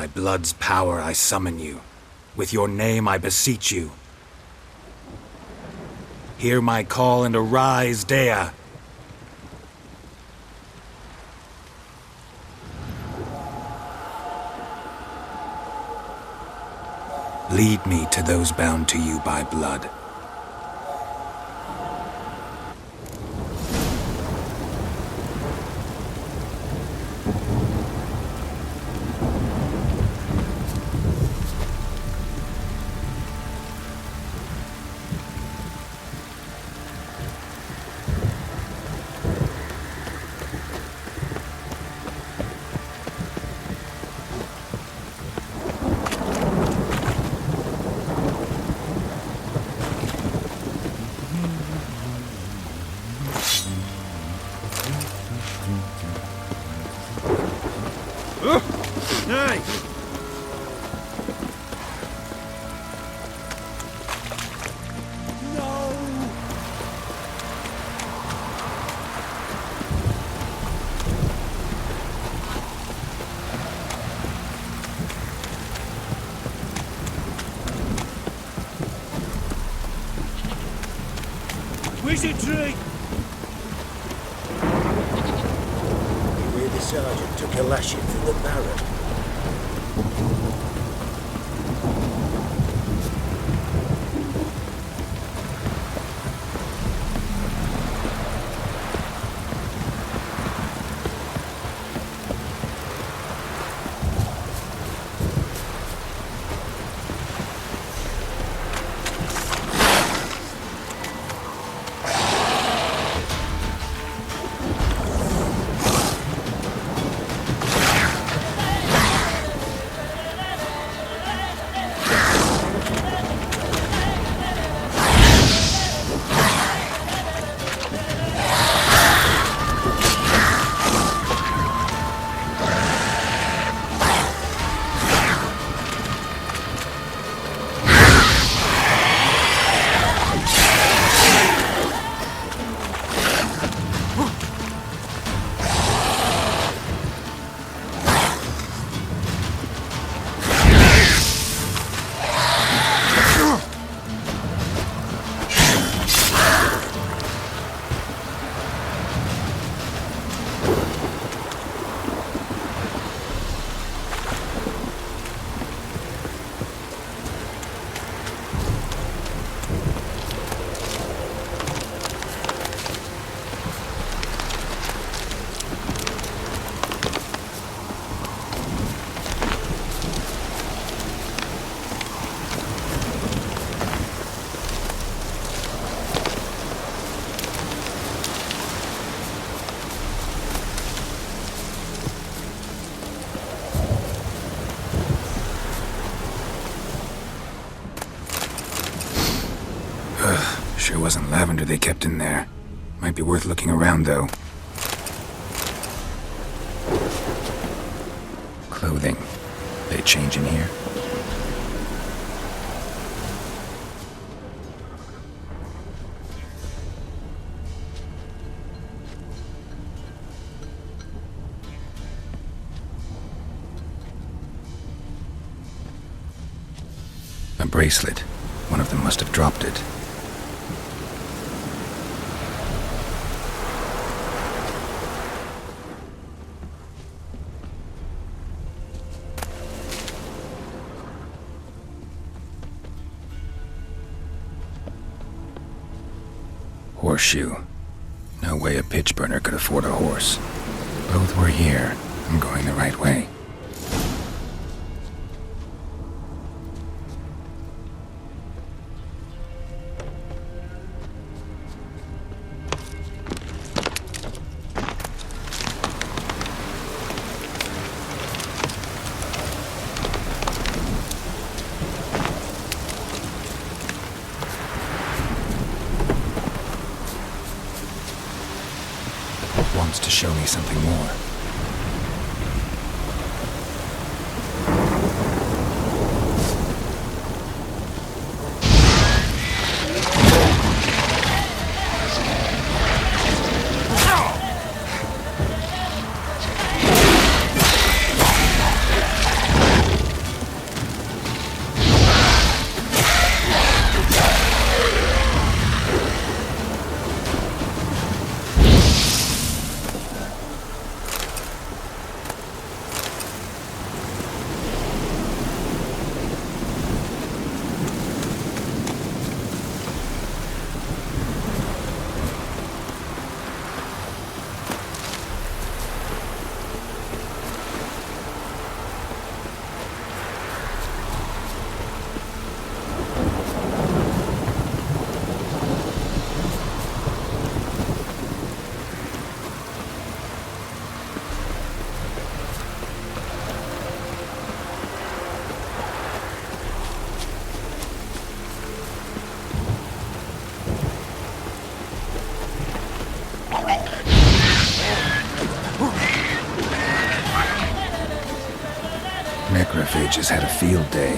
By blood's power I summon you. With your name I beseech you. Hear my call and arise, Dea! Lead me to those bound to you by blood. Hey! Where's your drink? Where the sergeant took a lashing from the Baron. Sure wasn't lavender they kept in there. Might be worth looking around, though. Clothing. They change in here? A bracelet. One of them must have dropped it. Horseshoe. No way a pitch burner could afford a horse. Both were here. I'm going the right way. Wants to show me something more. necrophages had a field day.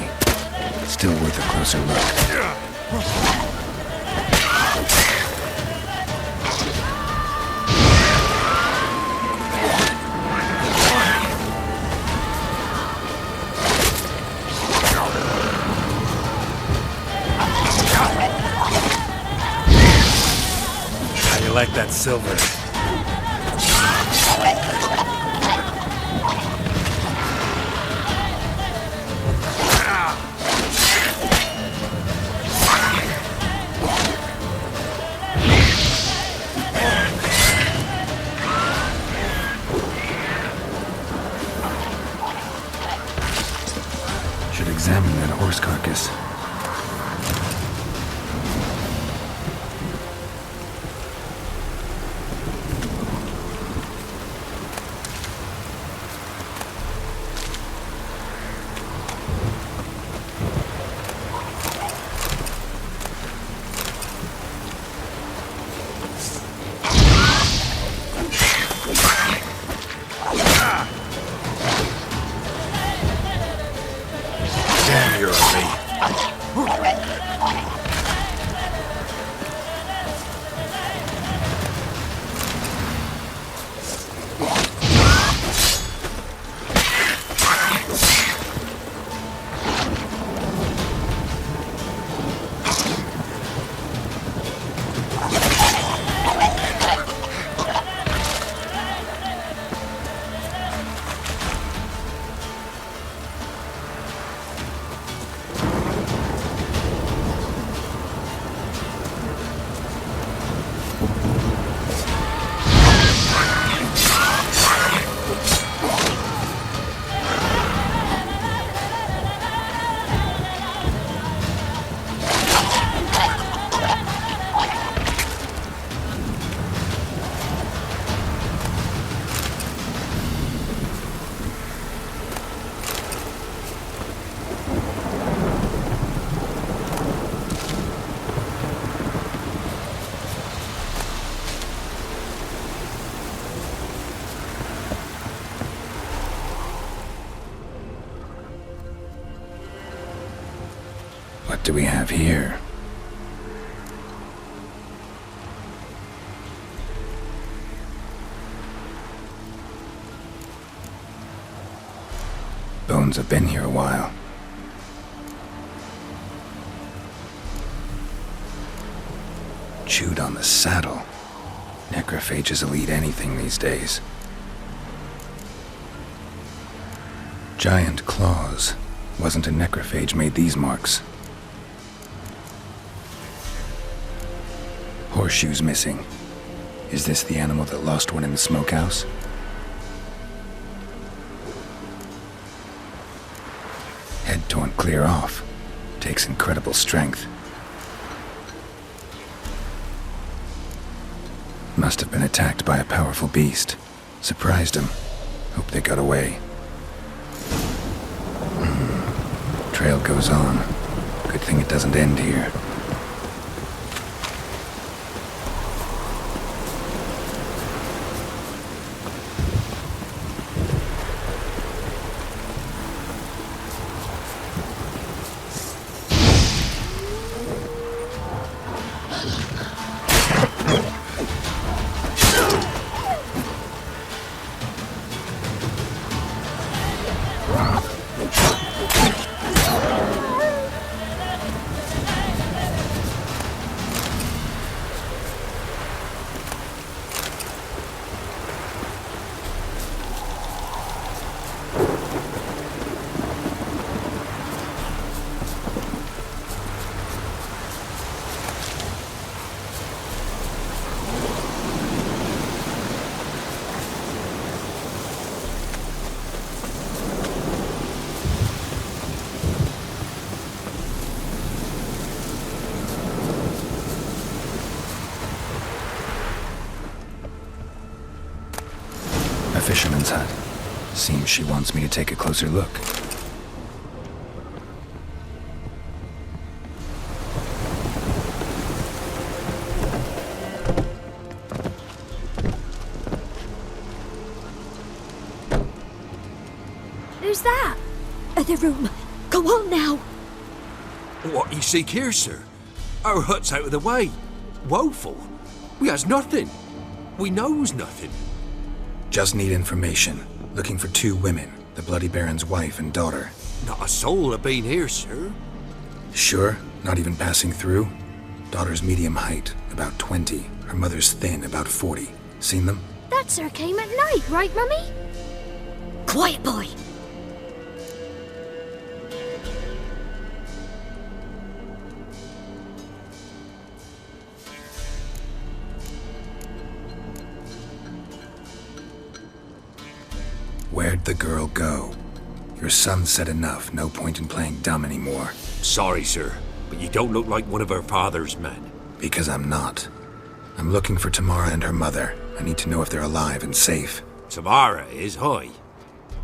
Still worth a closer look. How you like that silver? Should examine that horse carcass. Damn, you're a me. What do we have here? Bones have been here a while. Chewed on the saddle. Necrophages will eat anything these days. Giant claws. Wasn't a necrophage made these marks. Horseshoes missing. Is this the animal that lost one in the smokehouse? Head torn clear off. Takes incredible strength. Must have been attacked by a powerful beast. Surprised him. Hope they got away. Trail goes on. Good thing it doesn't end here. A fisherman's hut. Seems she wants me to take a closer look. Who's that? A the room. Go on now. What you seek here, sir? Our hut's out of the way. Woeful. We has nothing. We knows nothing. Just need information. Looking for 2 women, the Bloody Baron's wife and daughter. Not a soul have been here, sir. Sure? Not even passing through? Daughter's medium height, about 20. Her mother's thin, about 40. Seen them? That sir came at night, right, Mummy? Quiet, boy. Where'd the girl go? Your son said enough, no point in playing dumb anymore. Sorry, sir, but you don't look like one of our father's men. Because I'm not. I'm looking for Tamara and her mother. I need to know if they're alive and safe. Tamara is, hi.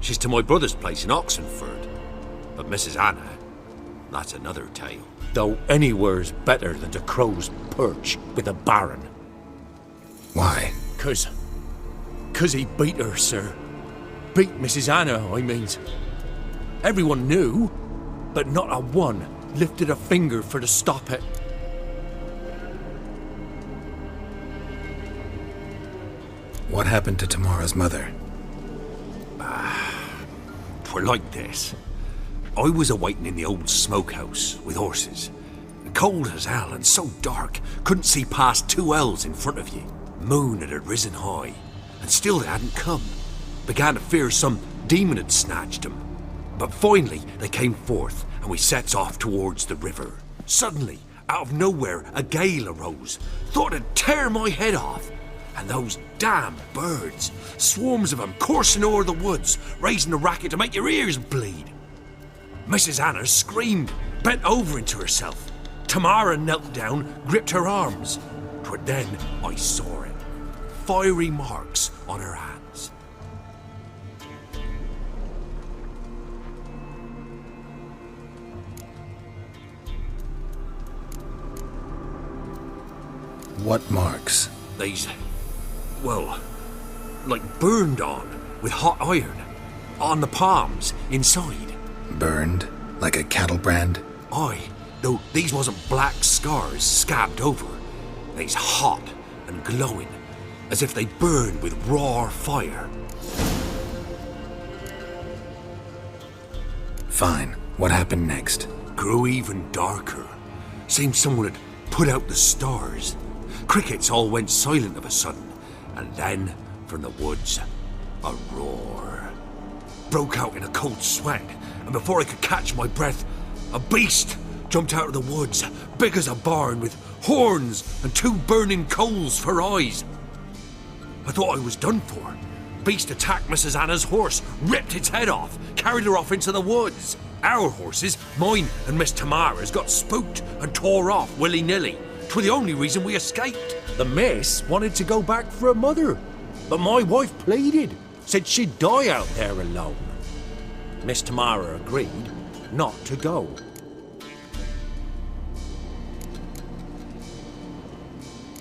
She's to my brother's place in Oxenford. But Mrs. Anna, that's another tale. Though anywhere's better than the Crow's Perch with a Baron. Why? 'Cause he beat her, sir. Beat Mrs. Anna, I means. Everyone knew, but not a one lifted a finger for to stop it. What happened to Tamara's mother? Twere like this. I was awaiting in the old smokehouse with horses. Cold as hell and so dark, couldn't see past 2 ells in front of you. Moon had risen high, and still they hadn't come. Began to fear some demon had snatched them. But finally they came forth, and we sets off towards the river. Suddenly, out of nowhere, a gale arose. Thought it'd tear my head off. And those damn birds, swarms of them coursing o'er the woods, raising a racket to make your ears bleed. Mrs. Anna screamed, bent over into herself. Tamara knelt down, gripped her arms. 'Twere then I saw it. Fiery marks on her hands. What marks? These, well, like burned on with hot iron. On the palms, inside. Burned? Like a cattle brand? Aye, though these wasn't black scars scabbed over. They's hot and glowing, as if they burned with raw fire. Fine. What happened next? Grew even darker. Seemed someone had put out the stars. Crickets all went silent of a sudden, and then, from the woods, a roar. Broke out in a cold sweat, and before I could catch my breath, a beast jumped out of the woods, big as a barn, with horns and 2 burning coals for eyes. I thought I was done for. Beast attacked Mrs. Anna's horse, ripped its head off, carried her off into the woods. Our horses, mine and Miss Tamara's, got spooked and tore off willy-nilly. 'Twere the only reason we escaped. The miss wanted to go back for her mother, but my wife pleaded, said she'd die out there alone. Miss Tamara agreed not to go.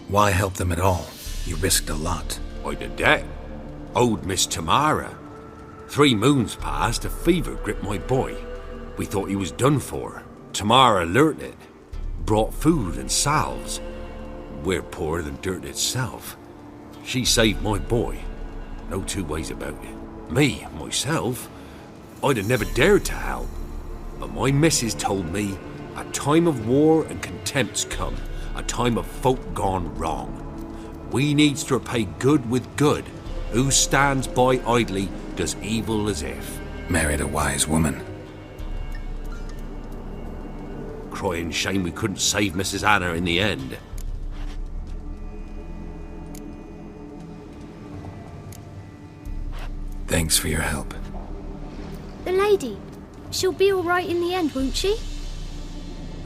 Why help them at all? You risked a lot. I'd a debt. Owed Miss Tamara. 3 moons passed, a fever gripped my boy. We thought he was done for. Tamara learnt it. Brought food and salves. We're poorer than dirt itself. She saved my boy. No 2 ways about it. Me, myself, I'd have never dared to help. But my missus told me a time of war and contempt's come. A time of folk gone wrong. We needs to repay good with good. Who stands by idly does evil as if. Married a wise woman. Crying shame we couldn't save Mrs. Anna in the end. Thanks for your help. The lady, she'll be all right in the end, won't she?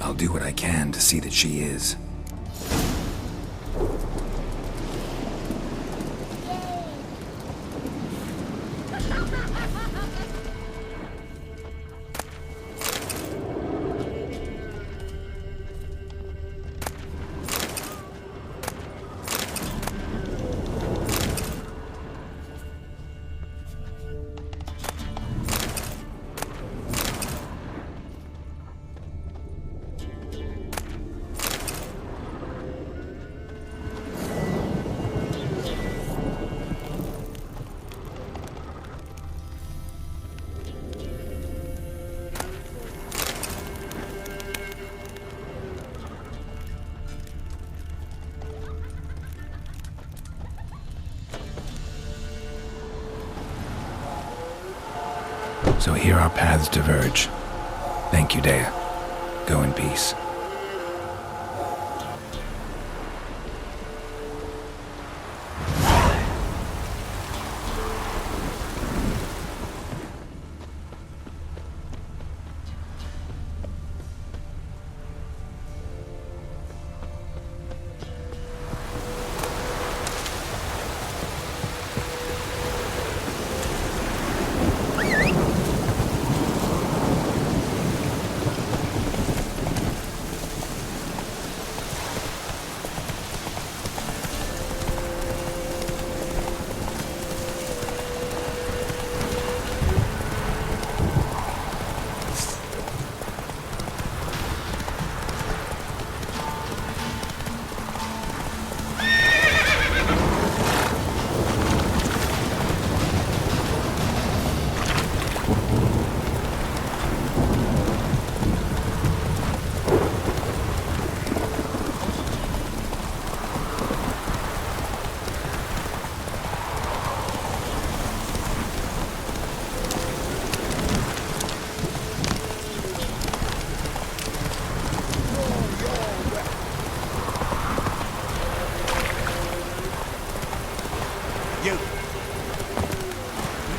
I'll do what I can to see that she is. So here our paths diverge. Thank you, Dea. Go in peace.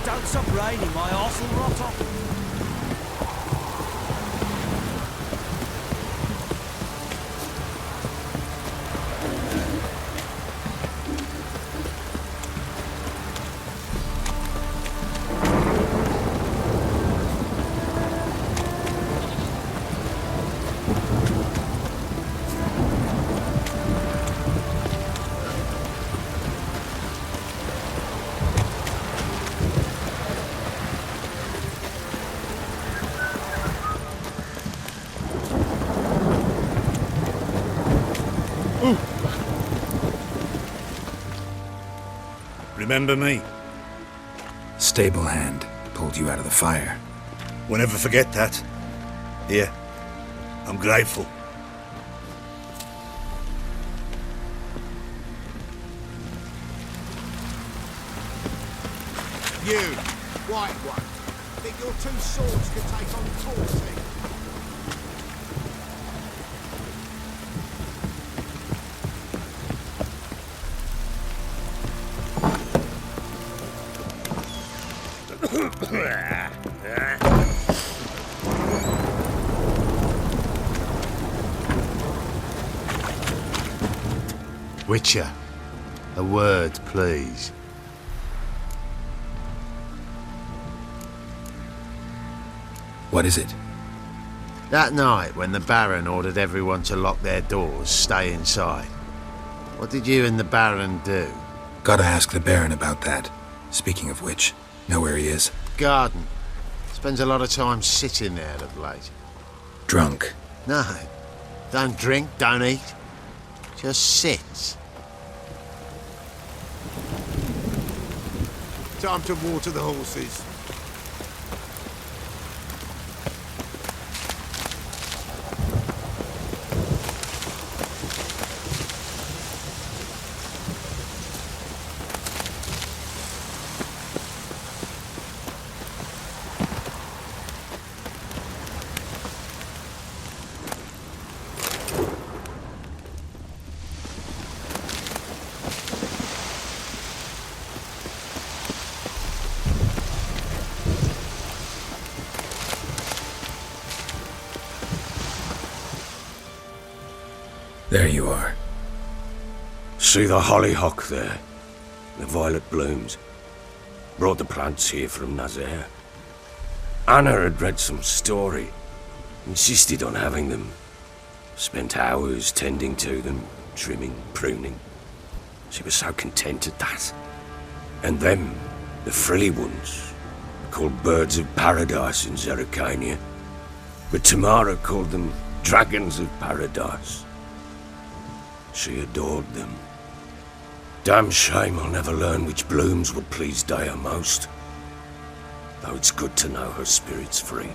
Don't stop raining, my arse will rot off. Remember me? Stable hand pulled you out of the fire. We'll never forget that. Here, I'm grateful. You, white one, think your two swords could take on 40? Witcher, a word, please. What is it? That night when the Baron ordered everyone to lock their doors, stay inside. What did you and the Baron do? Gotta ask the Baron about that. Speaking of which, know where he is? Garden. Spends a lot of time sitting there of late. Drunk. No. Don't drink, don't eat. Just sits. Time to water the horses. There you are. See the hollyhock there? The violet blooms. Brought the plants here from Nazaire. Anna had read some story. Insisted on having them. Spent hours tending to them, trimming, pruning. She was so content at that. And them, the frilly ones, called birds of paradise in Zerrikania. But Tamara called them dragons of paradise. She adored them. Damn shame I'll never learn which blooms would please Dea most. Though it's good to know her spirit's free.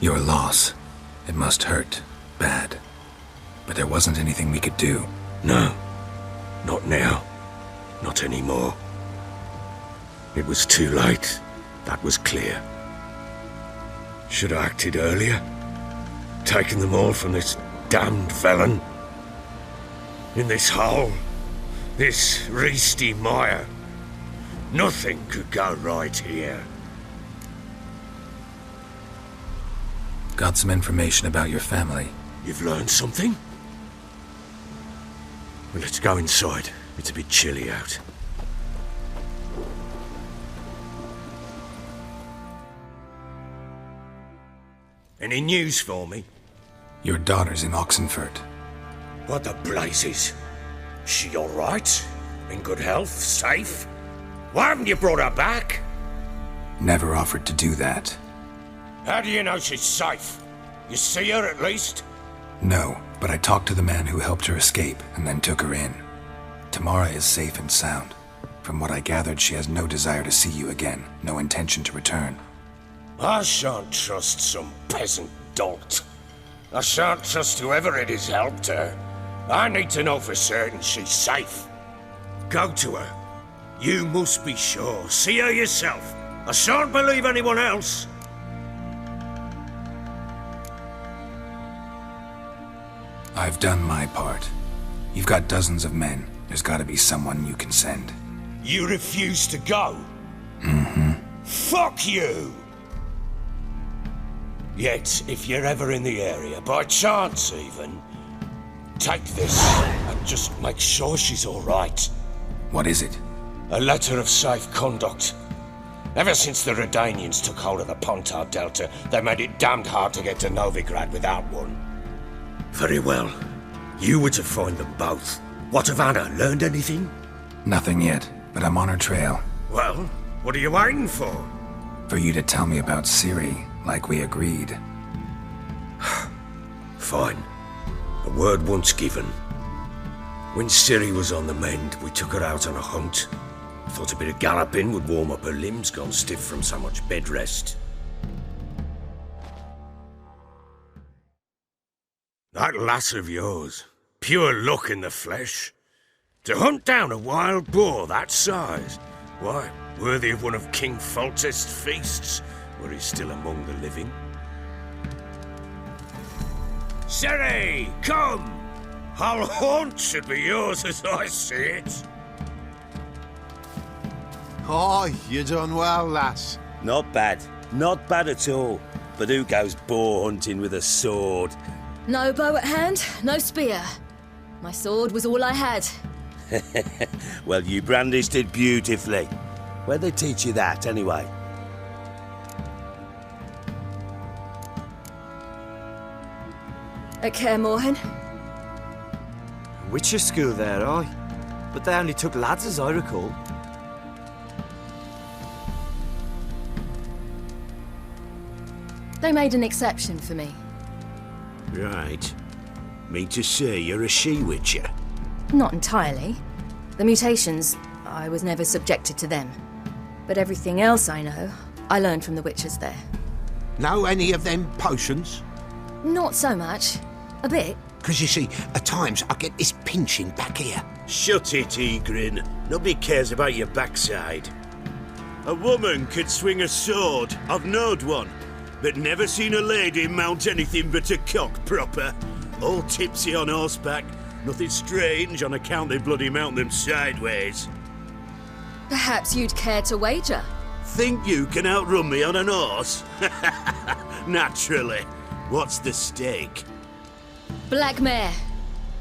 Your loss. It must hurt. Bad. But there wasn't anything we could do. No. Not now. Not anymore. It was too late. That was clear. Should have acted earlier. Taken them all from this damned felon. In this hole. This reesty mire. Nothing could go right here. Got some information about your family. You've learned something? Well, let's go inside. It's a bit chilly out. Any news for me? Your daughter's in Oxenfurt. What the blazes? She all right? In good health? Safe? Why haven't you brought her back? Never offered to do that. How do you know she's safe? You see her at least? No, but I talked to the man who helped her escape and then took her in. Tamara is safe and sound. From what I gathered, she has no desire to see you again, no intention to return. I shan't trust some peasant dolt. I shan't trust whoever it is helped her. I need to know for certain she's safe. Go to her. You must be sure. See her yourself. I shan't believe anyone else. I've done my part. You've got dozens of men. There's gotta be someone you can send. You refuse to go? Mm-hmm. Fuck you! Yet, if you're ever in the area, by chance even, take this and just make sure she's all right. What is it? A letter of safe conduct. Ever since the Redanians took hold of the Pontar Delta, they made it damned hard to get to Novigrad without one. Very well. You were to find them both. What of Anna? Learned anything? Nothing yet, but I'm on her trail. Well, what are you waiting for? For you to tell me about Ciri, like we agreed. Fine. A word once given. When Ciri was on the mend, we took her out on a hunt. Thought a bit of galloping would warm up her limbs, gone stiff from so much bed rest. That lass of yours, pure luck in the flesh. To hunt down a wild boar that size, why, worthy of one of King Foltest's feasts, were he still among the living. Ciri, come! Whole haunt should be yours as I see it. Aye, you done well, lass. Not bad. Not bad at all. But who goes boar hunting with a sword? No bow at hand, no spear. My sword was all I had. Well, you brandished it beautifully. Where'd they teach you that, anyway? At Kaer Morhen. Witcher school there, aye. But they only took lads, as I recall. They made an exception for me. Right. Mean to say you're a she-witcher? Not entirely. The mutations, I was never subjected to them. But everything else I know, I learned from the witches there. Know any of them potions? Not so much. A bit. Because you see, at times I get this pinching back here. Shut it, Egrin. Nobody cares about your backside. A woman could swing a sword. I've knowed one. But never seen a lady mount anything but a cock proper. All tipsy on horseback. Nothing strange on account they bloody mount them sideways. Perhaps you'd care to wager? Think you can outrun me on an horse? Naturally. What's the stake? Black mare.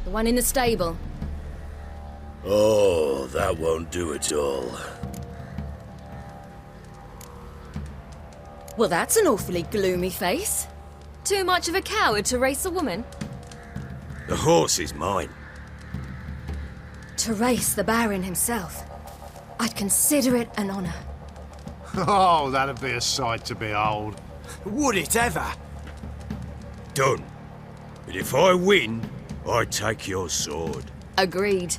The one in the stable. Oh, that won't do it all. Well, that's an awfully gloomy face. Too much of a coward to race a woman? The horse is mine. To race the Baron himself. I'd consider it an honour. Oh, that'd be a sight to behold. Would it ever? Done. But if I win, I take your sword. Agreed.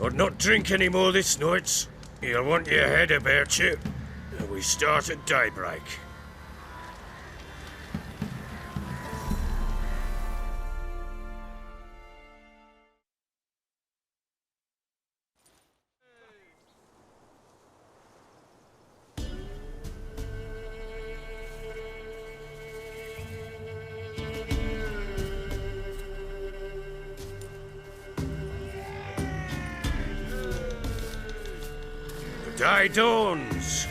I'd not drink any more this night. You'll want your head about you. We start at daybreak. Day dawns.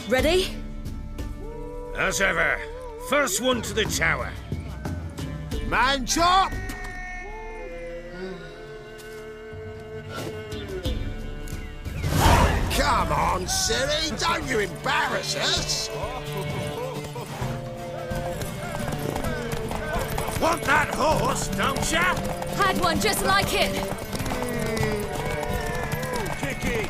Ready? As ever, first one to the tower. Man chop! Come on, Siri, don't you embarrass us! Want that horse, don't ya? Had one just like it. Kick it!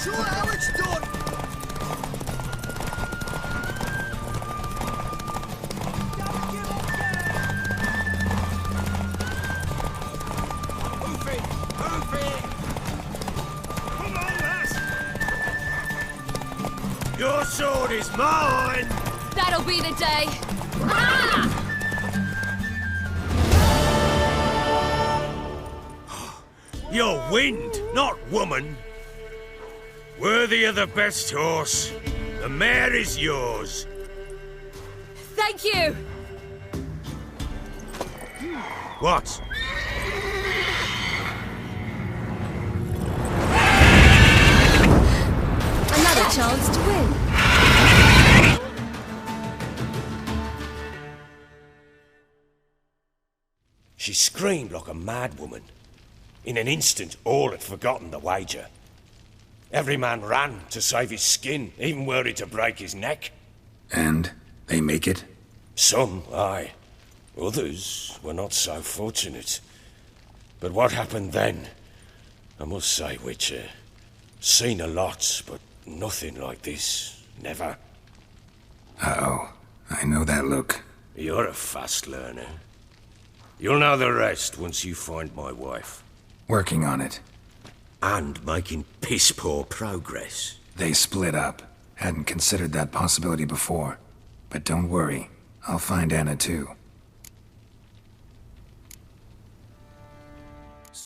Sure how it's done! Move it! Move it! Come on, lass! Your sword is mine! That'll be the day. Ah! You're wind, not woman. Worthy of the best horse. The mare is yours. Thank you. What? Another chance to win. She screamed like a mad woman. In an instant, all had forgotten the wager. Every man ran to save his skin, even were it to break his neck. And they make it? Some, aye. Others were not so fortunate. But what happened then? I must say, Witcher, seen a lot, but nothing like this. Never. Uh-oh. I know that look. You're a fast learner. You'll know the rest once you find my wife. Working on it. And making piss-poor progress. They split up. Hadn't considered that possibility before. But don't worry. I'll find Anna too.